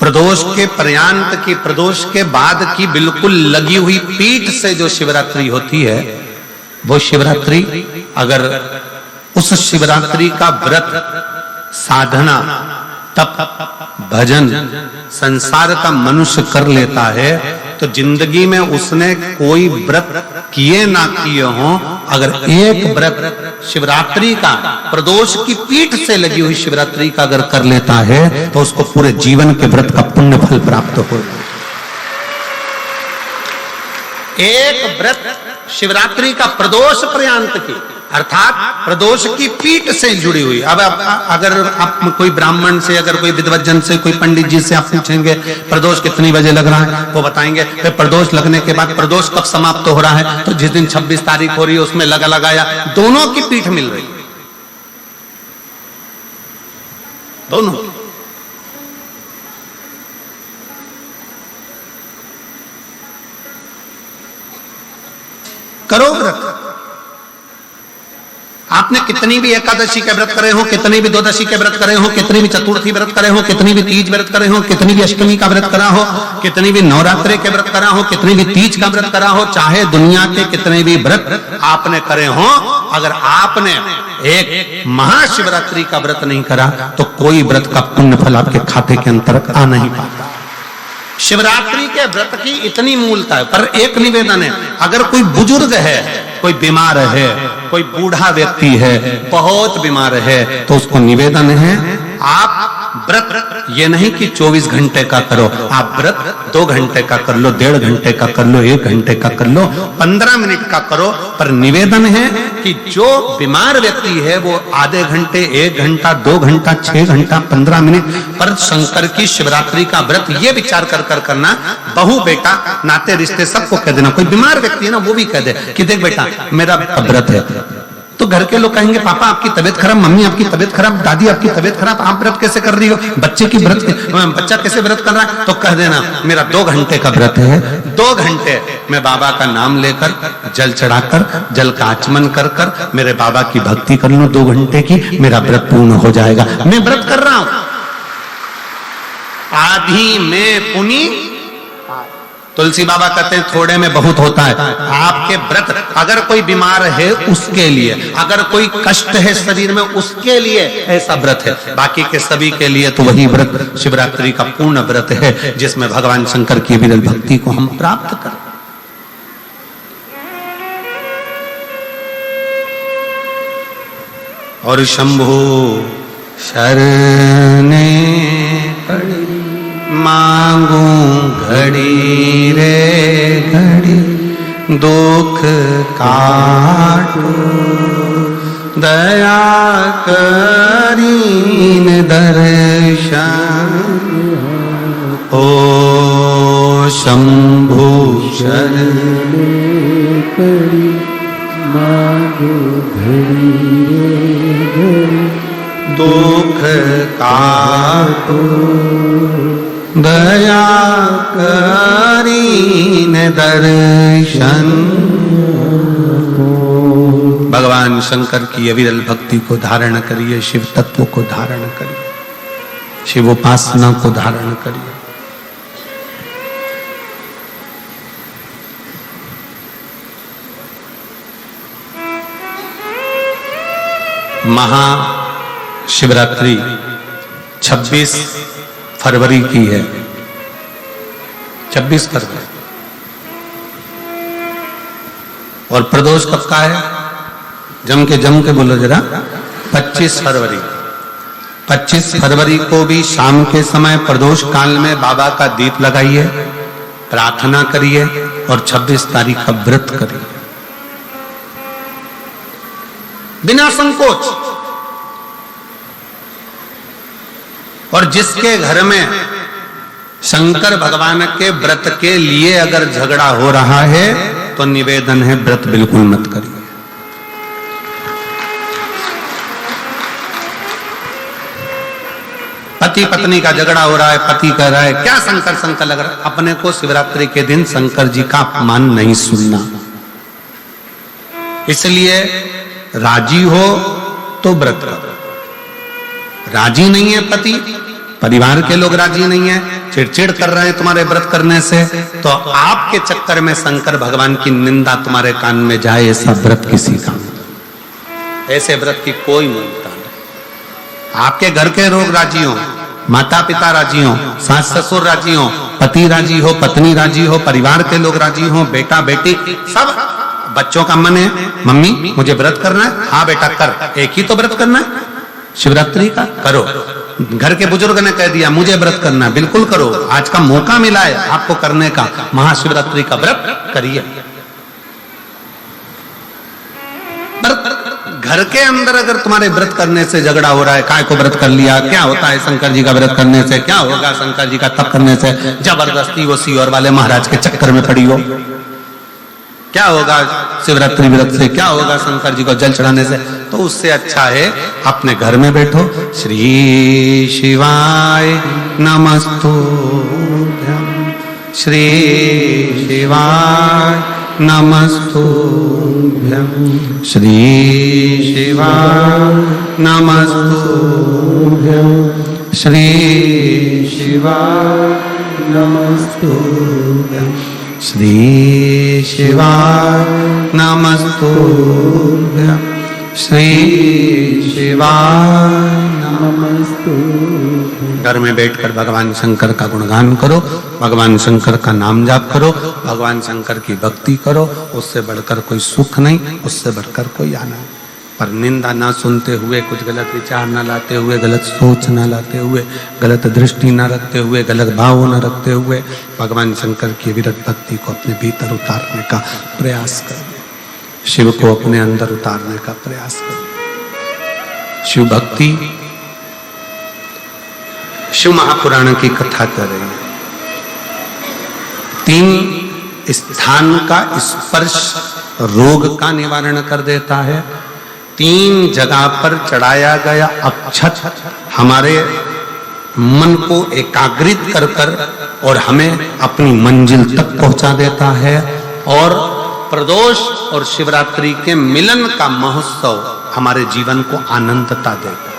प्रदोष के पर्यांत की, प्रदोष के बाद की बिल्कुल लगी हुई पीठ से जो शिवरात्रि होती है, वो शिवरात्रि अगर उस शिवरात्रि का व्रत, साधना, तप, भजन, संसार का मनुष्य कर लेता है तो जिंदगी में उसने कोई व्रत किए ना किए हो, अगर एक व्रत शिवरात्रि का, प्रदोष की पीठ से लगी हुई शिवरात्रि का अगर कर लेता है तो उसको पूरे जीवन के व्रत का पुण्य फल प्राप्त हो। एक व्रत शिवरात्रि का प्रदोष पर्यंत की, अर्थात प्रदोष की पीठ से जुड़ी हुई। अब अगर आप कोई ब्राह्मण से, अगर कोई विद्वज्जन से, कोई पंडित जी से आप पूछेंगे प्रदोष कितनी बजे लग रहा है, वो बताएंगे फिर प्रदोष लगने के बाद प्रदोष कब समाप्त हो रहा है, तो जिस दिन 26 तारीख हो रही है उसमें लगाया, दोनों की पीठ मिल रही, दोनों। करो व्रत। आपने कितनी भी एकादशी के व्रत करे हो, कितनी भी द्वादशी के व्रत करे हो, कितनी भी चतुर्थी व्रत करे हो, कितनी भी तीज व्रत करे हो, कितनी भी अष्टमी का व्रत करा हो, कितनी भी नवरात्रि के व्रत करा हो, कितनी भी तीज का व्रत करा हो, चाहे दुनिया के कितने भी व्रत आपने करे हो, अगर आपने एक महाशिवरात्रि का व्रत नहीं करा तो कोई व्रत का पुण्य फल आपके खाते के अंतर्गत आ नहीं पाता। शिवरात्रि के व्रत की इतनी मूलता है। पर एक निवेदन है, अगर कोई बुजुर्ग है, कोई बीमार है, कोई बूढ़ा व्यक्ति है, बहुत बीमार है, तो उसको निवेदन है आप व्रत ये नहीं कि 24 घंटे का करो, आप व्रत 2 घंटे का कर लो, 1.5 घंटे का कर लो, 1 घंटे का कर लो, 15 मिनट का करो। पर निवेदन है कि जो बीमार व्यक्ति है वो आधे घंटे, 1 घंटा, 2 घंटा, 6 घंटा, 15 मिनट पर शंकर की शिवरात्रि का व्रत ये विचार कर करना, बहू बेटा नाते रिश्ते सबको कह देना। कोई बीमार व्यक्ति है ना वो भी कह दे कि देख बेटा मेरा व्रत है, तो घर के लोग कहेंगे पापा आपकी तबीयत खराब, मम्मी आपकी तबीयत खराब, दादी आपकी तबीयत खराब, आप व्रत कैसे कर रही हो, बच्चे की व्रत, बच्चा कैसे व्रत कर रहा है, तो कह देना मेरा 2 घंटे का व्रत है, 2 घंटे मैं बाबा का नाम लेकर, जल चढ़ाकर, जल का आचमन कर कर मेरे बाबा की भक्ति कर लूं 2 घंटे की, मेरा व्रत पूर्ण हो जाएगा। मैं व्रत कर रहा हूं, आधी में पुनी। तुलसी बाबा कहते हैं थोड़े में बहुत होता है। आपके व्रत अगर कोई बीमार है उसके लिए, अगर कोई कष्ट है शरीर में उसके लिए ऐसा व्रत है, बाकी के सभी के लिए तो वही व्रत शिवरात्रि का पूर्ण व्रत है जिसमें भगवान शंकर की विरल भक्ति को हम प्राप्त करें। और शंभु शरणे पड़ी मांगू घड़ी रे घड़ी, दुख काटो दया करीन दर्शन। ओ शंभु शरणे पड़ी मांगू घड़ी रे घड़ी, दुख काटो दया करीन दर्शन। भगवान शंकर की अविरल भक्ति को धारण करिए, शिव तत्व को धारण करिए, शिव उपासना को धारण करिए। महाशिवरात्रि 26 फरवरी की है, 26 फरवरी। और प्रदोष कब का है? जम के बोलो जरा। 25 फरवरी। 25 फरवरी को भी शाम के समय प्रदोष काल में बाबा का दीप लगाइए, प्रार्थना करिए और 26 तारीख का व्रत करिए बिना संकोच। और जिसके घर में शंकर भगवान के व्रत के लिए अगर झगड़ा हो रहा है तो निवेदन है व्रत बिल्कुल मत करिए। पति पत्नी का झगड़ा हो रहा है, पति कह रहा है क्या शंकर शंकर लग रहा है, अपने को शिवरात्रि के दिन शंकर जी का अपमान नहीं सुनना। इसलिए राजी हो तो व्रत करो, राजी नहीं है पति, परिवार के लोग राजी नहीं है, चिड़चिड़ कर रहे हैं तुम्हारे व्रत करने से, तो आपके चक्कर में शंकर भगवान की निंदा तुम्हारे कान में जाए, ऐसा व्रत किसी का, ऐसे व्रत की कोई मूलता नहीं। आपके घर के लोग राजी हो, माता पिता राजी हो, सास ससुर राजी हो, पति राजी हो, पत्नी राजी हो, परिवार के लोग राजी हो, बेटा बेटी सब, बच्चों का मन है मम्मी मुझे व्रत करना है, हाँ बेटा कर, एक ही तो व्रत करना है शिवरात्रि का, करो। घर के बुजुर्ग ने कह दिया मुझे व्रत करना है, बिल्कुल करो, आज का मौका मिला है आपको करने का, महाशिवरात्रि का व्रत करिए। घर के अंदर अगर तुम्हारे व्रत करने से झगड़ा हो रहा है, काय को व्रत कर लिया, क्या होता है शंकर जी का व्रत करने से, क्या होगा शंकर जी का तप करने से, जबरदस्ती वो सीवर वाले महाराज के चक्कर में पड़ी हो, क्या होगा शिवरात्रि व्रत से, क्या होगा शंकर जी को जल चढ़ाने से, तो उससे अच्छा है अपने घर में बैठो, श्री शिवाय नमस्तुभ्यं, श्री शिवाय नमस्तुभ्यं, श्री शिवाय नमस्तुभ्यं, श्री शिवाय नमस्तुभ्यं, श्री शिवाय नमस्तुभ्यं, श्री शिवाय नमस्तुभ्यं। घर में बैठकर भगवान शंकर का गुणगान करो, भगवान शंकर का नाम जाप करो, भगवान शंकर की भक्ति करो, उससे बढ़कर कोई सुख नहीं, उससे बढ़कर कोई आनंद। पर निंदा ना सुनते हुए, कुछ गलत विचार ना लाते हुए, गलत सोच ना लाते हुए, गलत दृष्टि ना रखते हुए, गलत भाव न रखते हुए भगवान शंकर की विरत भक्ति को अपने भीतर उतारने का प्रयास करें, शिव को अपने अंदर उतारने का प्रयास करें। शिव भक्ति, शिव महापुराण की कथा कर रही है। 3 स्थान का स्पर्श रोग का निवारण कर देता है। 3 जगह पर चढ़ाया गया अक्षत हमारे मन को एकाग्रित कर कर और हमें अपनी मंजिल तक पहुंचा देता है। और प्रदोष और शिवरात्रि के मिलन का महोत्सव हमारे जीवन को आनंदता देता है।